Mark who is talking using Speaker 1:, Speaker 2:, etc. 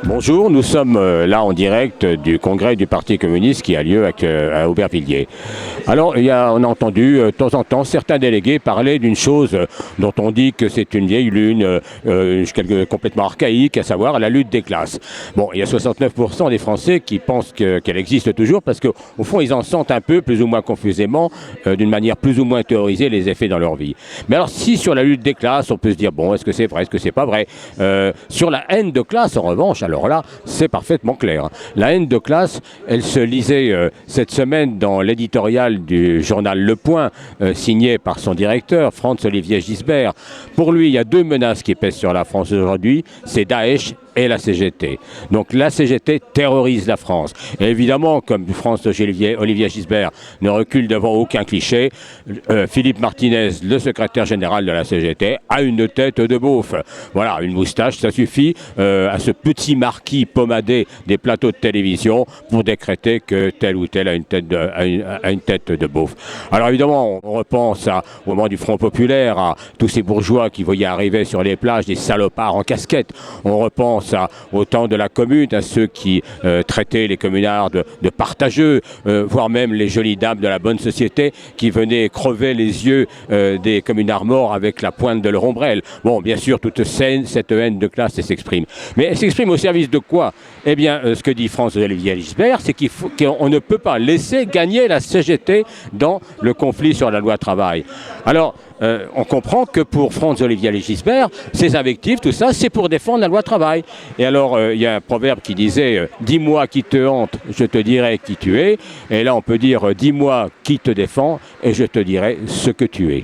Speaker 1: Bonjour, nous sommes là en direct du congrès du Parti communiste qui a lieu à Aubervilliers. Alors, on a entendu de temps en temps certains délégués parler d'une chose dont on dit que c'est une vieille lune, complètement archaïque, à savoir la lutte des classes. Bon, il y a 69% des Français qui pensent qu'elle existe toujours parce qu'au fond, ils en sentent un peu, plus ou moins confusément, d'une manière plus ou moins théorisée, les effets dans leur vie. Mais alors, si sur la lutte des classes, on peut se dire, bon, est-ce que c'est vrai, est-ce que c'est pas vrai sur la haine de classe, en revanche, alors là, c'est parfaitement clair. La haine de classe, elle se lisait cette semaine dans l'éditorial du journal Le Point, signé par son directeur, Franz-Olivier Gisbert. Pour lui, il y a deux menaces qui pèsent sur la France aujourd'hui, c'est Daesh et la CGT. Donc la CGT terrorise la France. Et évidemment, comme Franz-Olivier Gisbert ne recule devant aucun cliché, Philippe Martinez, le secrétaire général de la CGT, a une tête de beauf. Voilà, une moustache, ça suffit à ce petit marquis pommadé des plateaux de télévision pour décréter que tel ou tel a une tête de beauf. Alors évidemment, on repense au moment du Front populaire, à tous ces bourgeois qui voyaient arriver sur les plages des salopards en casquette. On repense au temps de la Commune, à ceux qui traitaient les communards de partageux, voire même les jolies dames de la bonne société qui venaient crever les yeux des communards morts avec la pointe de leur ombrelle. Bon, bien sûr, toute cette haine de classe s'exprime. Mais elle s'exprime au service de quoi? Eh bien, ce que dit Franz-Olivier Gisbert, c'est qu'on ne peut pas laisser gagner la CGT dans le conflit sur la loi travail. Alors, on comprend que pour Franz-Olivier Gisbert, ces invectives, tout ça, c'est pour défendre la loi travail. Et alors, il y a un proverbe qui disait « Dis-moi qui te hante, je te dirai qui tu es ». Et là, on peut dire « Dis-moi qui te défend et je te dirai ce que tu es ».